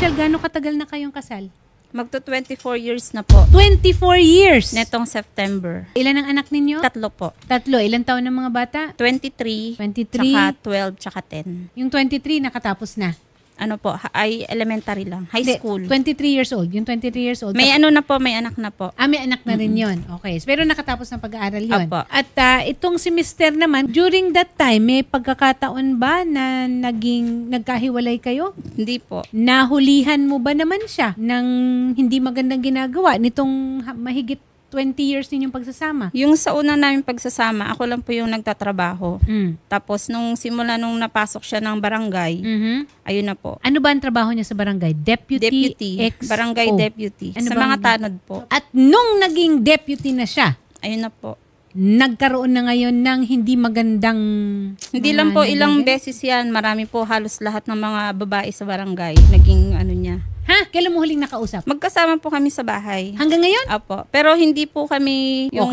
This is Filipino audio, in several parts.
Michelle, gaano katagal na kayong kasal? Magto 24 years na po. 24 years! Netong September. Ilan ang anak ninyo? 3 po. 3. Ilan taon ng mga bata? 23, 23. tsaka 12, tsaka 10. Yung 23, nakatapos na. Ano po, ay elementary lang. High Hindi, school. 23 years old. Yung 23 years old. May ano na po, may anak na po. May anak na rin yun. Okay. Pero nakatapos ng pag-aaral yun. Opo. At itong si Mister naman, during that time, may pagkakataon ba na nagkahiwalay kayo? Hindi po. Nahulihan mo ba naman siya ng hindi magandang ginagawa nitong mahigit 20 years ninyong pagsasama? Yung sa una namin pagsasama, ako lang po yung nagtatrabaho. Mm. Tapos nung simula nung napasok siya ng barangay, ayun na po. Ano ba ang trabaho niya sa barangay? Deputy XO. Barangay deputy. Ano sa ba mga ang- tanod po. At nung naging deputy na siya, Ayun na po. nagkaroon na ngayon ng hindi magandang... Hindi mga lang po ilang nangyayari? beses yan. Marami po halos lahat ng mga babae sa barangay. Naging ano niya. Ha? Kailan mo huling nakausap? Magkasama po kami sa bahay. Hanggang ngayon? Apo. Pero hindi po kami yung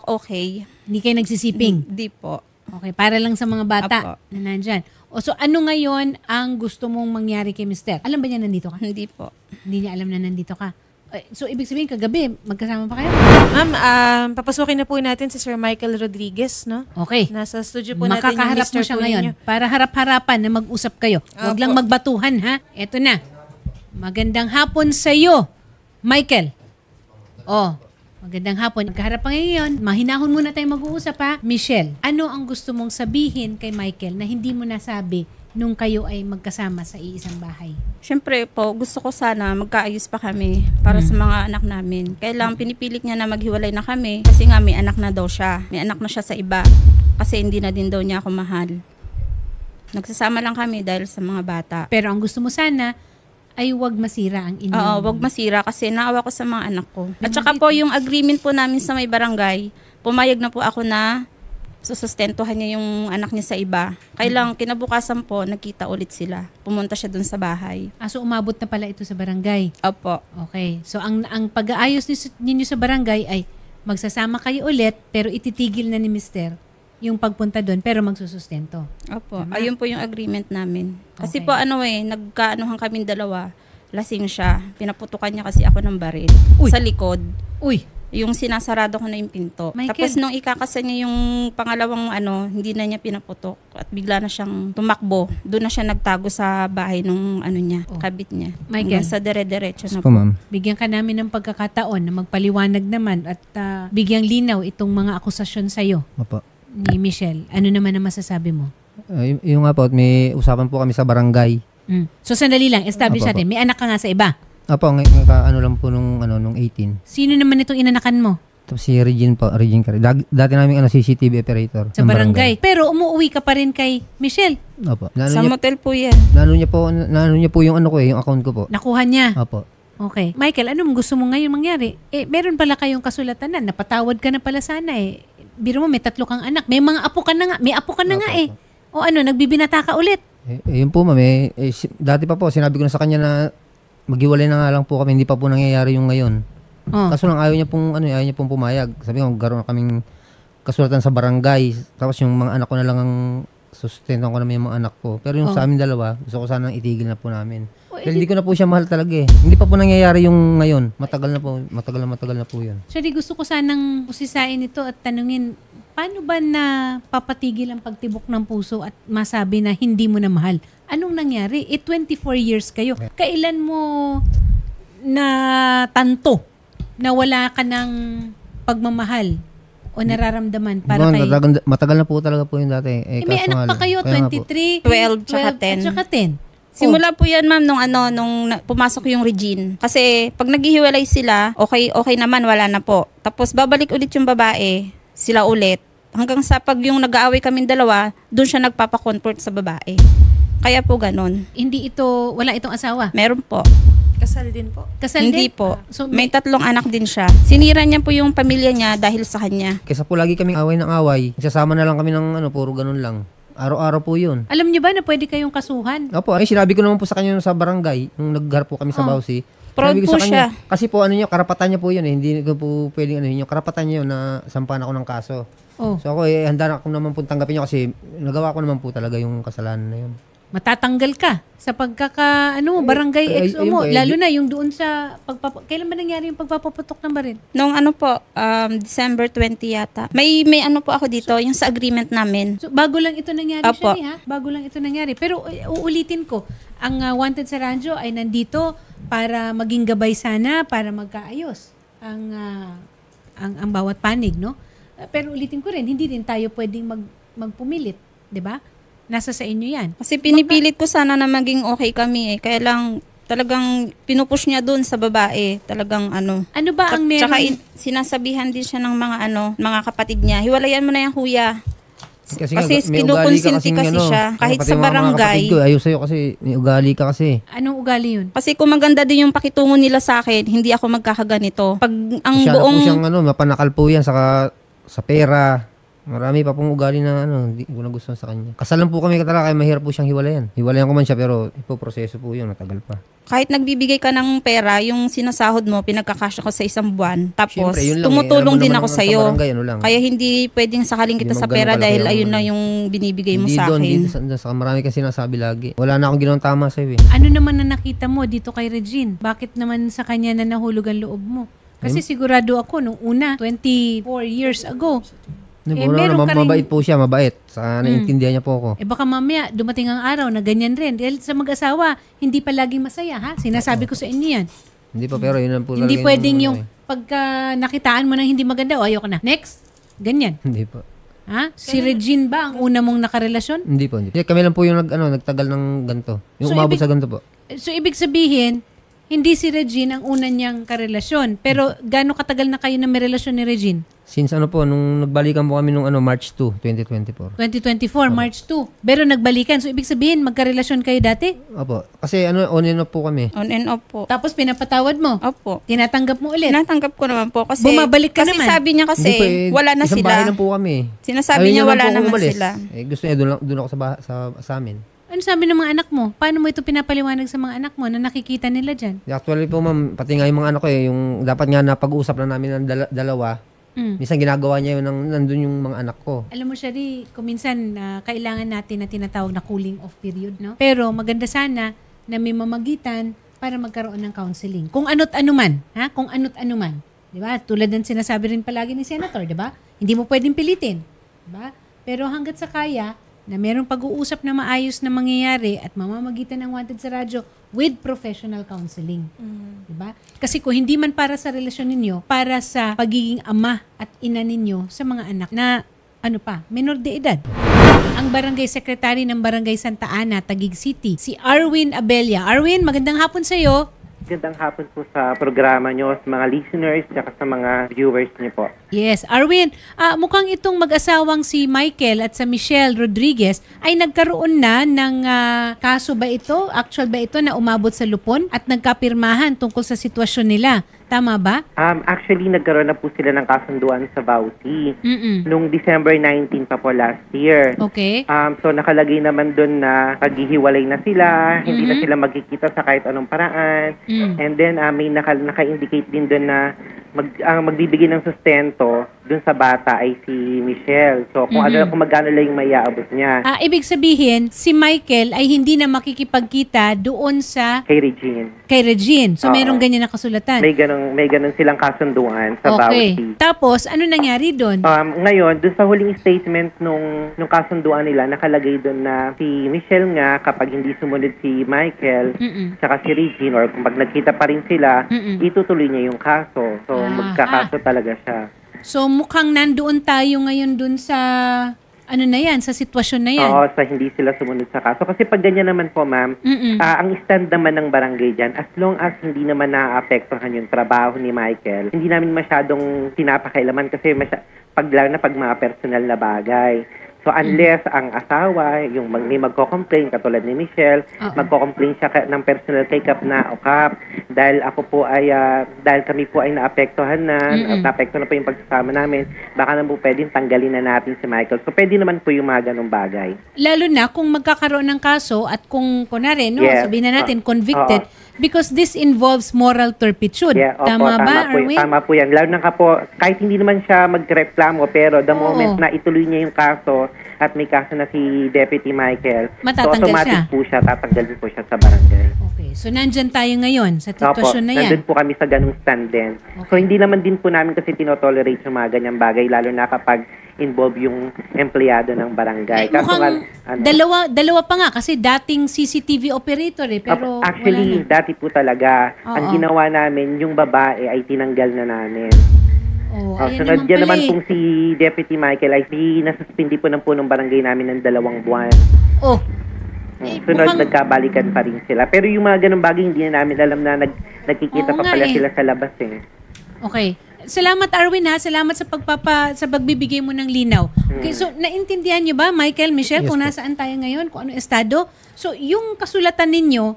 okay. Hindi kayo nagsisiping? Hindi po. Okay, para lang sa mga bata Apo. na nandyan. So ano ngayon ang gusto mong mangyari kay Mister? Alam ba niya nandito ka? Hindi po. Hindi niya alam na nandito ka. So ibig sabihin kagabi, magkasama pa kayo? Ma'am, papasukin na po natin si Sir Michael Rodriguez, no? Okay. Nasa studio po natin yung Makakaharap mo mister siya po ngayon ninyo. para harap-harapan na mag-usap kayo. Huwag Apo. lang magbatuhan, ha? Eto na. Magandang hapon sa iyo, Michael. Magandang hapon. Magkaharap pa ngayon. Mahinahon muna tayo mag-uusap, ha? Michelle, ano ang gusto mong sabihin kay Michael na hindi mo nasabi nung kayo ay magkasama sa iisang bahay? Siyempre po, gusto ko sana magkaayos pa kami para sa mga anak namin. Kaya lang pinipilit niya na maghiwalay na kami kasi nga may anak na daw siya. May anak na siya sa iba kasi hindi na din daw niya ako mahal. Nagsasama lang kami dahil sa mga bata. Pero ang gusto mo sana ay huwag masira ang inyong... Oo, wag masira kasi naawa ko sa mga anak ko. At saka po yung agreement po namin sa may barangay, pumayag na po ako na susustentuhan niya yung anak niya sa iba. Kailang kinabukasan po, nagkita ulit sila. Pumunta siya dun sa bahay. So umabot na pala ito sa barangay. Opo. Okay. So ang pag-aayos ninyo sa barangay ay magsasama kayo ulit pero ititigil na ni Mister yung pagpunta doon pero magsusustento. Opo. Ayun po yung agreement namin. Kasi Okay. po nagkaanuhan kaming dalawa. Lasing siya. Pinaputukan niya kasi ako ng baril. Uy. Sa likod. Uy, Yung sinasarado ko na yung pinto. Michael. Tapos nung ikakasa niya yung pangalawang hindi na niya pinaputok. At bigla na siyang tumakbo. Doon na siya nagtago sa bahay nung kabit niya. Michael. Hanggang sa dire-diretso na Po, ma'am. bigyan ka namin ng pagkakataon na magpaliwanag naman at bigyang linaw itong mga akusasyon sa'yo Opo. ni Michelle. Ano naman ang masasabi mo? Yung nga po, may usapan po kami sa barangay. So sandali lang, establish Apo, natin. May anak ka nga sa iba. Opo, ano lang po nung 18. Sino naman itong inanakan mo Tapos si Regine po, Regine Carri. Dati namin CCTV operator. sa ng barangay? Pero umuwi ka pa rin kay Michelle. Opo. Sa motel po yan. Naano niya po yung yung account ko po. Nakuha niya. Opo. Okay. Michael, anong gusto mo ngayon mangyari? Meron pala kayong kasulatan na. Napatawad ka na pala sana eh. Biro mo, may 3 kang anak. May mga apo ka na nga. May apo ka na nga eh. O nagbibinata ka ulit. Yun po, ma'am. Dati pa po, sinabi ko na sa kanya na maghiwalay na nga lang po kami. Hindi pa po nangyayari yung ngayon. Kaso lang ayaw niya pong pumayag. Sabi ko, magkaroon na kaming kasulatan sa barangay. Tapos yung mga anak ko na lang ang sustentan ko naman yung mga anak ko. Pero yung sa amin dalawa, gusto ko sanang itigil na po namin. Dahil hindi ko na po siya mahal talaga eh. Hindi pa po nangyayari yung ngayon. Matagal na po yun. Actually, gusto ko sanang usisain ito at tanungin, paano ba na papatigil ang pagtibok ng puso at masabi na hindi mo na mahal? Anong nangyari? 24 years kayo. Kailan mo na tanto na wala ka ng pagmamahal o nararamdaman para kay... Matagal na po talaga po yun dati. may anak pa kayo, 23, 12, tsaka 10. at saka 10. Simula po yan, ma'am, nung pumasok yung Regine. Kasi pag naghihiwalay sila, okay naman, wala na po. Tapos babalik ulit yung babae, sila ulit. Hanggang sa pag yung nag-aaway kaming dalawa, doon siya nagpapa-comfort sa babae. Kaya po ganon. Wala itong asawa? Meron po. Kasal din po. Kasal Hindi din? po. So, May 3 anak din siya. Sinira niya po yung pamilya niya dahil sa kanya. Kesa po lagi kaming away ng away. Sasama na lang kami ng puro ganun lang. Araw-araw po yun. alam niyo ba na pwede kayong kasuhan? Opo, sinabi ko naman po sa kanya sa barangay, nung nagharap po kami sa Bausi. Proud Sabi ko po sa kanya, siya. kasi po karapatan niya po yun eh. Hindi ko po pwedeng yung karapatan niya yun na sampahan ako ng kaso. Oh. So ako handa na ako naman po tanggapin niya kasi nagawa ko naman po talaga yung kasalanan na yun. matatanggal ka sa barangay XO mo. ayun po, Lalo na yung doon sa kailan ba nangyari yung pagpapaputok ng baril? Nung December 20 yata. May ano po ako dito, yung sa agreement namin. So, bago lang ito nangyari, Apo. Shari, ha? Bago lang ito nangyari. Pero uulitin ko, ang Wanted sa Radyo ay nandito para maging gabay sana, para magkaayos ang bawat panig, no? Pero ulitin ko rin, hindi rin tayo pwedeng magpumilit, 'di ba? Nasa sa inyo 'yan. Kasi pinipilit ko sana na maging okay kami eh. Kaya lang talagang pinupush niya doon sa babae. Talagang ano. Ano ba ang meron? Tsaka sinasabihan din siya ng mga kapatid niya. Hiwalayan mo na yung kuya. Kasi may kinukonsinti ugali ka kasi siya. Kahit pati sa mga barangay. kapatid ko, ayaw sa'yo kasi may ugali ka kasi. Anong ugali yun? Kasi kung maganda din yung pakitungo nila sa akin, hindi ako magkakaganito. Pag ang Siya na po buong... siyang mapanakal po yan sa pera. Marami pa pong ugali na hindi ko na gusto sa kanya. Kasal lang po kami talaga kaya mahirap po siyang hiwalayan. Hiwalayan ko man siya pero proseso po yun, matagal pa. Kahit nagbibigay ka ng pera, yung sinasahod mo, pinagkakasya ko sa isang buwan. Tapos, Siyempre, yun lang tumutulong Alam mo din naman ako sa sa'yo. barangay, lang. Kaya hindi pwedeng sakaling kita Hindi sa mo pera ganun dahil kalaki ayun ang na yung binibigay mo sa Hindi akin. doon, sa marami kasi nasabi lagi. Wala na akong ginawang tama sa'yo eh. Ano naman na nakita mo dito kay Regine? Bakit naman sa kanya na nahulog ang loob mo? Kasi sigurado ako nung una, 24 years ago, meron ka rin- Mabait po siya, mabait. Naiintindihan niya po ako. baka mamaya dumating ang araw na ganyan rin. Dahil sa mag-asawa, hindi palaging masaya, ha? Sinasabi ko sa inyo yan. Hindi pa pero yun lang po Hindi talaga pwedeng yung eh. pagka nakitaan mo ng hindi maganda, o ayoko na. Next. Ganyan. Hindi po. Ha? Si Regine ba ang una mong nakarelasyon? Hindi po. Kami lang po yung nagtagal ng ganito. Yung So, umabot ibig- sa ganito po. So, ibig sabihin, hindi si Regine ang una niyang karelasyon. Pero gaano katagal na kayo na may relasyon ni Regine? Since nung nagbalikan po kami nung March 2, 2024. 2024, March 2. Pero nagbalikan. So, ibig sabihin, magkarelasyon kayo dati? Opo. Kasi on and off po kami. On and off po. Tapos pinapatawad mo? Opo. Tinatanggap mo ulit? Tinatanggap ko naman po kasi Bumabalik ka kasi naman. sabi niya kasi Hindi po, wala na isang sila. bahay lang po kami. Sinasabi Ayaw niya lang wala po naman umalis. sila. Gusto niya doon ako sa amin. Ano sabi ng mga anak mo? Paano mo ito pinapaliwanag sa mga anak mo na nakikita nila dyan? Actually po ma'am, pati nga yung mga anak ko yung dapat nga na pag-uusap na namin ng dalawa. Minsan ginagawa niya yun nandun yung mga anak ko. Alam mo, Shari, kung minsan kailangan natin na tinatawag na cooling off period, no? Pero maganda sana na may mamagitan para magkaroon ng counseling. Kung ano't ano man, ha? Kung ano't ano man. Di ba? Tulad ng sinasabi rin palagi ni Senator, di ba? Hindi mo pwedeng pilitin. Di ba? Pero hanggat sa kaya, na merong pag-uusap na maayos na mangyayari at mamamagitan ng Wanted sa Radyo with professional counseling. Diba? Kasi kung hindi man para sa relasyon ninyo, para sa pagiging ama at ina ninyo sa mga anak na menor de edad. Ang barangay secretary ng Barangay Santa Ana, Taguig City, si Arwin Abella. Arwin, magandang hapon sa iyo. Magandang hapon po sa programa nyo, sa mga listeners, at sa mga viewers niyo po. Yes, Arwin, mukhang itong mag-asawang si Michael at sa Michelle Rodriguez ay nagkaroon na ng kaso ba ito? Actual ba ito na umabot sa lupon at nagkapirmahan tungkol sa sitwasyon nila? Tama ba? Actually, nagkaroon na po sila ng kasunduan sa Bauti nung December 19 pa po last year. Okay. So, nakalagay naman doon na paghihiwalay na sila, hindi na sila magkikita sa kahit anong paraan. And then, may naka-indicate din doon na magbibigay ng sustento doon sa bata ay si Michelle. So, kung magkano lang yung maiaabot niya. Ibig sabihin, si Michael ay hindi na makikipagkita doon sa Kay Regine. So, Oo. merong ganyan na kasulatan. May ganun silang kasunduan sa Okay. Bauti. Tapos, ano nangyari doon? Ngayon, doon sa huling statement nung kasunduan nila, nakalagay doon na si Michelle nga, kapag hindi sumunod si Michael, tsaka si Regine, or kung pag nagkita pa rin sila, itutuloy niya yung kaso. So, magkakaso talaga siya. So, mukhang nandoon tayo ngayon doon sa, sa sitwasyon na yan. Oo, sa hindi sila sumunod sa kaso. Kasi pag ganyan naman po, ma'am, ang stand naman ng barangay dyan, as long as hindi naman naaapektuhan yung trabaho ni Michael, hindi namin masyadong pinapakailaman kasi pag mga personal na bagay. So, unless ang asawa, yung may magko-complain, katulad ni Michelle, magko-complain siya ng personal kay Kap na, o Kap, dahil kami po ay naapektuhan na, naapektuhan na po yung pagsasama namin, baka na po pwedeng tanggalin na natin si Michael. So, pwede naman po yung mga ganong bagay. Lalo na kung magkakaroon ng kaso at kung, kunwari, Yes. sabihin na natin, convicted, because this involves moral turpitude. Yeah, opo, Tama ba, po, Arwin? tama po yan. Lalo na po, kahit hindi naman siya magreklamo, pero the moment na ituloy niya yung kaso, at may kaso na si Deputy Michael, Matatanggal automatic siya. po siya, tatanggalin po siya sa barangay. Okay. So, nandyan tayo ngayon sa Opo, sitwasyon na yan. nandun po kami sa ganung stand din. So, hindi naman din po namin kasi tinotolerate yung mga ganyang bagay, lalo na kapag involve yung empleyado ng barangay. Mukhang dalawa pa nga kasi dating CCTV operator pero actually, wala na. dati po talaga, Oo. ang ginawa namin, yung babae ay tinanggal na namin. Ayan Sunod naman yan pala naman eh. pong si Deputy Michael ay nasuspindi po ng punong barangay namin ng 2 buwan. Sunod, mukhang- nagkabalikan pa rin sila. Pero yung mga ganung bagay, hindi na namin alam na nagkikita Oo pa nga pala eh. sila sa labas eh. Okay. Salamat Arwin ha. Salamat sa sa pagbibigay mo ng linaw. Okay, so naintindihan niyo ba Michael, Michelle, Yes kung po. nasaan tayo ngayon, kung ano estado? So yung kasulatan ninyo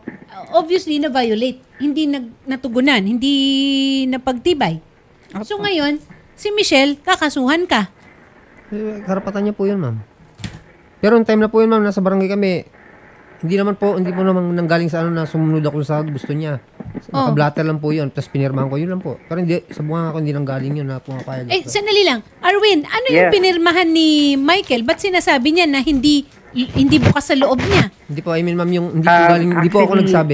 obviously na violate, hindi natugunan, hindi napagtibay. So ngayon, si Michelle kakasuhan ka. Karapatan niya po yun, ma'am. Pero yung time na po yun, ma'am, nasa barangay kami, hindi po naman nanggaling sa na sumunod ako sa gusto niya. Naka-blatter lang po yun, tapos pinirmahan ko, yun lang po. Pero hindi, sa bunga ako, hindi nanggaling yun na pumapayag. Sandali lang. Arwin, ano yung Yes. pinirmahan ni Michael? Ba't sinasabi niya na hindi bukas sa loob niya? Hindi po, I mean, ma'am, yung hindi po galing, hindi po ako nagsabi.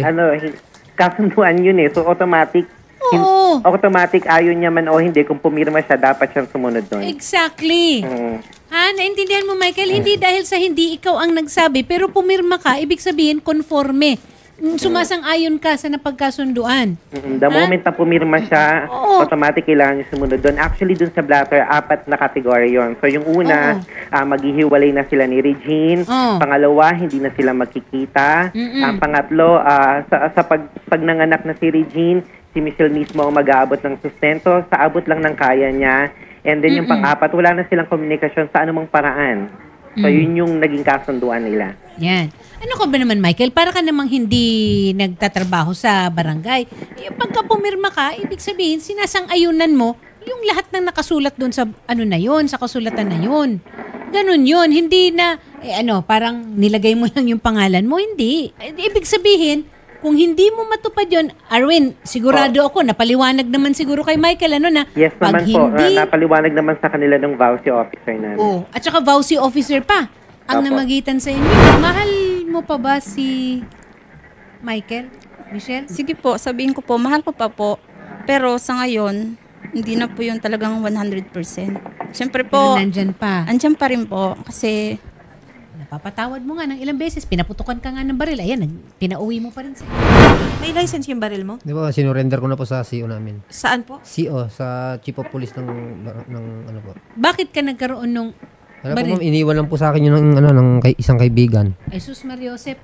Kasunduan yun eh. So automatic, Oo. automatic ayon niya man o hindi, kung pumirma siya, dapat siyang sumunod doon. Exactly. Mm. Ha, naintindihan mo Michael? Hindi dahil sa hindi ikaw ang nagsabi, pero pumirma ka, ibig sabihin conforme. Sumasang-ayon ka sa napagkasunduan. The moment na pumirma siya, Oo. automatic kailangan niya sumunod doon. Actually, doon sa blatter, 4 na kategory yon. So, yung una, maghihiwalay na sila ni Regine. Oo. Pangalawa, hindi na sila magkikita. Ang pangatlo, pag nanganak na si Regine, si Michelle mismo ang mag-aabot ng sustento. Sa abot lang ng kaya niya. And then yung pang-apat, wala na silang komunikasyon sa anumang paraan. So, yun yung naging kasunduan nila. Yan. Ano ka ba naman, Michael? Para ka namang hindi nagtatrabaho sa barangay. Yung pagka pumirma ka, ibig sabihin, sinasang-ayunan mo yung lahat ng nakasulat doon sa sa kasulatan na yun. Ganun yun. Hindi na, parang nilagay mo lang yung pangalan mo. Hindi. Ibig sabihin, kung hindi mo matupad yun, Arwin, sigurado ako, napaliwanag naman siguro kay Michael, Yes pag naman po. hindi, Napaliwanag naman sa kanila ng VAUSI officer namin. at saka VAUSI officer pa ang Opo. namagitan sa inyo. Mahal mo pa ba si Michael? Michelle? Sige po, sabihin ko po, mahal ko pa po. Pero sa ngayon, hindi na po yun talagang 100%. Siyempre po, Pero nandyan pa. andyan pa rin po. Kasi Napapatawad mo nga ng ilang beses. Pinaputukan ka nga ng baril. Ayan, pinauwi mo pa rin siya. May license yung baril mo? Di ba, sinurrender ko na po sa CO namin. Saan po? CO, sa Chief of Police ng ano po. Bakit ka nagkaroon nung Wala po, baril? ma'am, iniwan lang po sa akin yun ng isang kaibigan. Ay, sus Mariosep.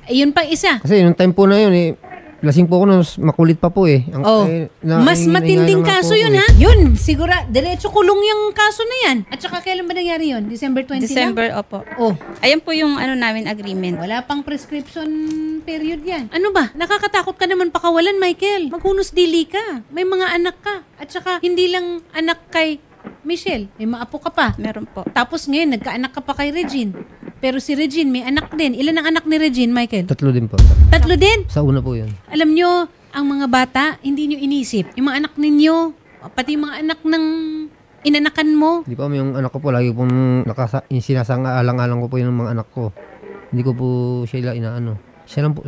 Ayun pang isa. Kasi yung time po na yun, lasing po ako na makulit pa po eh. Mas matinding kaso yun, ha? Yun, sigura, diretso kulong yung kaso na yan. At saka kailan ba nangyari yun? December 20 December, lang? opo. Oh, Ayan po yung namin agreement. wala pang prescription period yan. Ano ba? Nakakatakot ka naman pakawalan, Michael. Maghunos dili ka. May mga anak ka. At saka, hindi lang anak kay Michelle. May maapo ka pa. Meron po. Tapos ngayon, nagkaanak ka pa kay Regine. Pero si Regine, may anak din. Ilan ang anak ni Regine, Michael? 3 din po. 3 din. Sa una po yun. Alam nyo, ang mga bata, hindi nyo inisip. Yung mga anak ninyo, pati yung mga anak ng inanakan mo. Di pa, yung anak ko po, lagi pong sinasang-alang-alang ko po yung mga anak ko. Hindi ko po siya inaano. Siya lang po,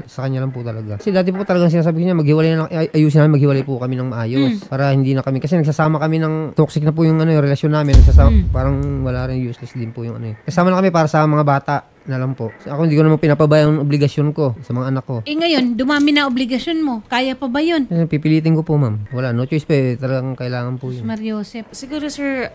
sa kanya lang po talaga. Kasi dati po talagang sinasabi niya, maghiwalay na lang, ayusin namin, maghiwalay po kami ng maayos. Para hindi na kami, kasi nagsasama kami ng toxic na po yung yung relasyon namin. Parang wala rin, useless din po yung Kasama na kami para sa mga bata na lang po. Ako hindi ko naman pinapabayaan ang obligasyon ko sa mga anak ko. Ngayon, dumami na obligasyon mo. Kaya pa ba yun? Pipilitin ko po, ma'am. Wala, no choice pa eh. Talagang kailangan po yun. Mariosep. Siguro sir,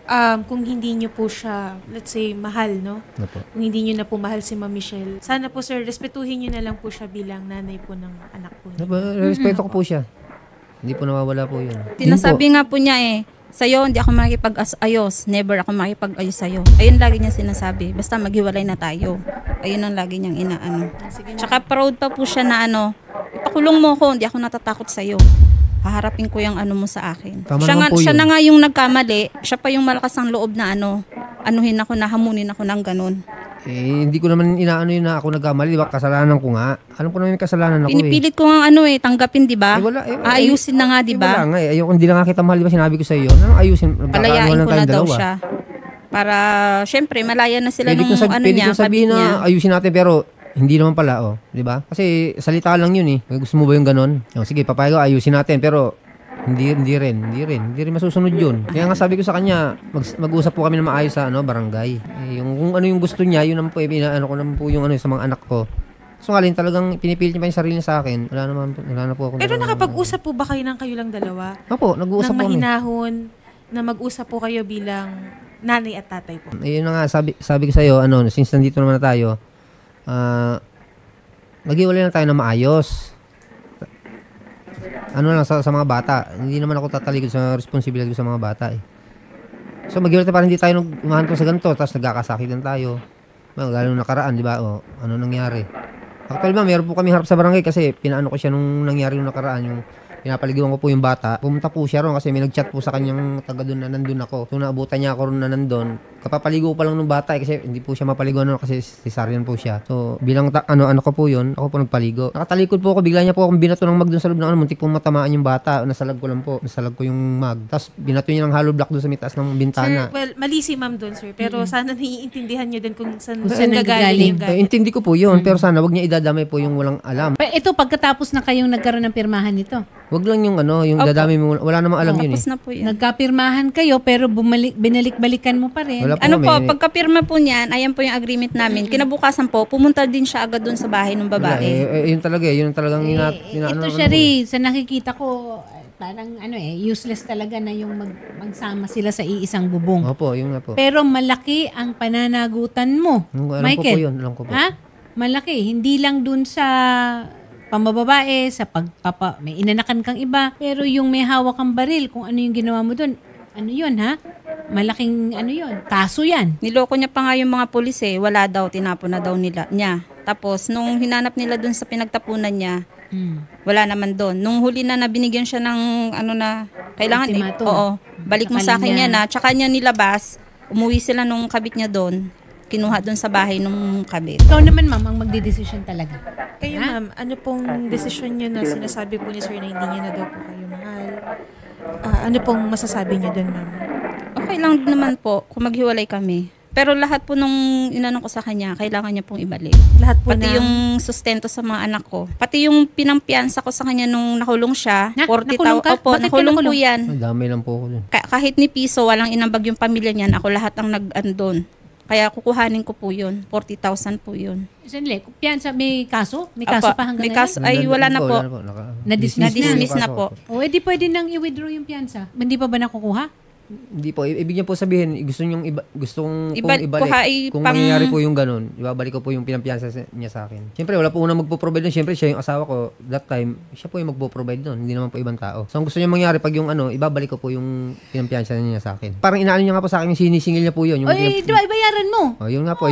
kung hindi nyo po siya, let's say, mahal, no? Ano po? Kung hindi nyo na po mahal si Ma'am Michelle, sana po sir, respetuhin nyo na lang po siya bilang nanay po ng anak po niya. Respeto ko po siya. Hindi po nawawala po yun. Sinasabi nga po niya sa'yo, hindi ako makikipag-ayos. Never ako makikipag-ayos sa'yo. Ayun lagi niya sinasabi. Basta maghiwalay na tayo. Ayun ang lagi niyang inaano. Tsaka proud pa po siya na ipakulong mo ko, hindi ako natatakot sa'yo. Haharapin ko yung mo sa akin. Tama Siya, naman po siya yun. na nga yung nagkamali. Siya pa yung malakas ang loob na anuhin ako, hamunin ako ng ganun. Hindi ko naman inaano yun na ako nagkamali, di ba? Kasalanan ko nga. Alam ko naman yung kasalanan ako Pinipilit ko nga tanggapin, di ba? Aayusin na nga, di ba? Wala nga Ayoko, hindi lang nga kita mahal, di ba? Sinabi ko sa iyo. Anong ayusin? Palayain ko na daw siya. Para, syempre, malaya na sila Pwede nung pwede niya, kong sabihin kabit niya. na ayusin natin pero hindi naman pala, di ba? Kasi salita lang yun eh. Gusto mo ba yung ganon? Sige, papayag ko, ayusin natin pero hindi rin masusunod yun. Kaya nga sabi ko sa kanya, mag-usap po kami na maayos sa barangay. Yung kung ano yung gusto niya, yun naman po, ano ko naman po yung sa mga anak ko. So ngayon talagang pinipilit niya pa yung sarili niya sa akin. Wala na po ako. Pero nakapag-usap po ba kayo lang dalawa? Opo, nag-uusap po kami. Nang mahinahon na mag-usap po kayo bilang nanay at tatay po? Ayun na nga, sabi ko sa'yo, since nandito naman na tayo, maghiwalay lang tayo na maayos. Sa mga bata. Hindi naman ako tatalikod sa responsibilidad ko sa mga bata eh. So maghiwalay tayo para hindi tayo umahantong sa ganito, tapos nagkakasakitan tayo. Lalo nakaraan, di ba? Ano nangyari? Actually ba, meron po kami harap sa barangay kasi pinaano ko siya nung nangyari nung nakaraan, yung pinapaliguan ko po yung bata. Pumunta po siya ron kasi may nag-chat po sa kanyang taga doon na nandun ako. So naabutan niya ako ron na nandun. Kapapaligo pa lang ng bata kasi hindi po siya mapaliguan kasi cesarean po siya. So bilang ano ko po yun, ako po nagpaligo. Nakatalikod po ako, bigla niya po akong binato ng mag doon sa loob ng muntik pong matamaan yung bata. Nasalag ko lang po. Nasalag ko yung mag. Tapos binato niya ng hollow block doon sa mitaas ng bintana. Sir, well, mali si ma'am doon, sir. Pero sana naiintindihan niyo din kung saan nanggaling. yung galit. Intindi ko po yun, pero sana wag niya idadamay po yung walang alam. Ito, pagkatapos na kayong nagkaroon ng pirmahan nito. Wag lang yung yung dadami mo, wala namang alam yun eh. Tapos na po yun. Nagkapirmahan kayo pero binalik-balikan mo pa rin. Wala po Ano kami. po, pagkapirma po niyan, ayan po yung agreement namin. Kinabukasan po, pumunta din siya agad doon sa bahay ng Wala, babae. yun talaga yun talagang Ito siya rin, sa nakikita ko, parang useless talaga na yung magsama sila sa iisang bubong. Opo, yun nga po. Pero malaki ang pananagutan mo, Alam Michael. ko po yun, alam ko po. Ha? Malaki. Hindi lang dun sa pambababae, sa may inanakan kang iba, pero yung may hawak kang baril, kung ano yung ginawa mo dun, ano yun ha? Malaking yun, kaso yan. Niloko niya pa nga yung mga pulis wala daw, tinapon na daw niya. Tapos, nung hinanap nila doon sa pinagtapunan niya, wala naman doon. Nung huli na binigyan siya ng kailangan ultimatum. Balik mo sa akin yan tsaka niya nilabas, umuwi sila nung kabit niya doon, kinuha doon sa bahay nung kabit. Ikaw naman ma'am, ang magdidesisyon talaga. Kayo ma'am, ano pong desisyon niyo na sinasabi po ni sir na hindi niya na daw po kayo mahal? Ano pong masasabi niyo doon ma'am? Okay lang din naman po kung maghiwalay kami. Pero lahat po nung inanong ko sa kanya, kailangan niya pong ibalik. Lahat po Pati yung sustento sa mga anak ko. Pati yung pinampiyansa ko sa kanya nung nakulong siya. 40,000. Nakulong ka? Opo, Bakit nakulong ka po nakulong? yan. Dami lang po ako dun. Kahit ni piso, walang inambag yung pamilya niyan. Ako lahat ang nag-andon. Kaya kukuhanin ko po yun. 40,000 po yun. Sandali, piyansa, may kaso? May kaso Opo, pa hanggang may ngayon? kaso, ay wala na po. Na-dismiss Na po. O, edi pwede nang i-withdraw yung piyansa. Hindi pa ba nakukuha? Hindi po, ibig niya po sabihin, gusto kong ibalik. Kung pang- mangyayari po yung ganun, ibabalik ko po yung pinampiyansa niya sa akin. Siyempre, wala po unang magpo-provide doon. Siyempre, siya yung asawa ko. That time, siya po yung magpo-provide doon. Hindi naman po ibang tao. So, ang gusto niya mangyari pag yung ibabalik ko po yung pinampiyansa niya sa akin. Parang inaano niya nga po sa akin, yung sinisingil niya po yun. Yung Oy, di ba, ibayaran mo? yun nga po.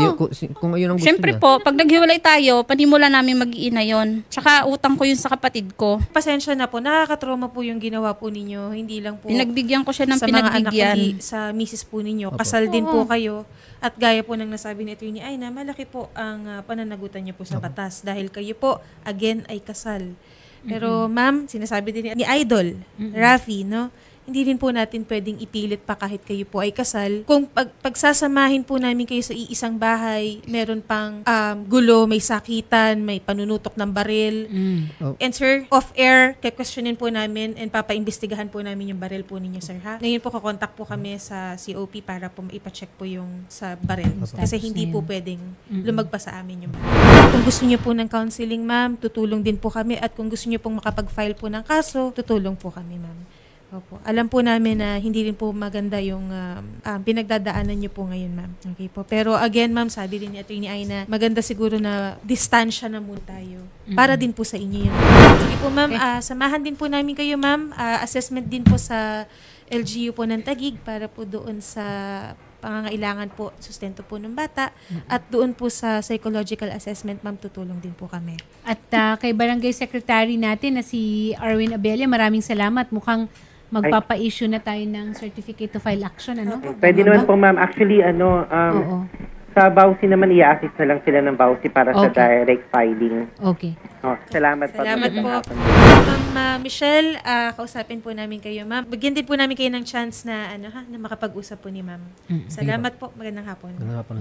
Kung ayun ang gusto Siyempre niya. po, pag naghiwalay tayo, panimula namin mag-iina yon. Tsaka utang ko yun sa kapatid ko. Pasensya na po, nakakatrauma po yung ginawa po ninyo. Hindi lang po Pinagbigyan ko siya ng sa mga anak, pinagbigyan. kundi sa misis po ninyo. Kasal din po kayo. At gaya po ng nasabi ni Atty. Aina, malaki po ang pananagutan niyo po sa batas. Dahil kayo po, again, ay kasal. Pero ma'am, sinasabi din ni Idol, Rafi, no? Hindi din po natin pwedeng ipilit pa kahit kayo po ay kasal. Kung pagsasamahin po namin kayo sa iisang bahay, meron pang gulo, may sakitan, may panunutok ng baril. And sir, off-air, questionin po namin and papaimbestigahan po namin yung baril po ninyo, sir, ha? Ngayon po, kakontak po kami sa COP para po ipacheck po yung sa baril. Kasi hindi po pwedeng lumagpas sa amin yung baril. Kung gusto niyo po ng counseling, ma'am, tutulong din po kami. At kung gusto niyo pong makapag-file po ng kaso, tutulong po kami, ma'am. Opo. Alam po namin na hindi rin po maganda yung pinagdadaanan niyo po ngayon, ma'am. Okay po. Pero again, ma'am, sabi din ni Atty. Aina, maganda siguro na distansya na muna tayo. Para din po sa inyo yun. Sige po, ma'am. Samahan din po namin kayo, ma'am. Assessment din po sa LGU po ng Taguig para po doon sa pangangailangan po, sustento po ng bata. At doon po sa psychological assessment, ma'am, tutulong din po kami. At kay Barangay Secretary natin na si Arwin Abella, maraming salamat. Mukhang magpapa-issue na tayo ng certificate to file action, ano? Pwede naman po, ma'am. Actually, Oo. Sa Bausi naman, i-assist na lang sila ng Bausi para sa direct filing. Okay. Salamat po. Salamat po. Ma'am Michelle, kausapin po namin kayo, ma'am. Bigyan din po namin kayo ng chance na na makapag-usap po ni ma'am. Salamat po. Magandang hapon. Ganun na po.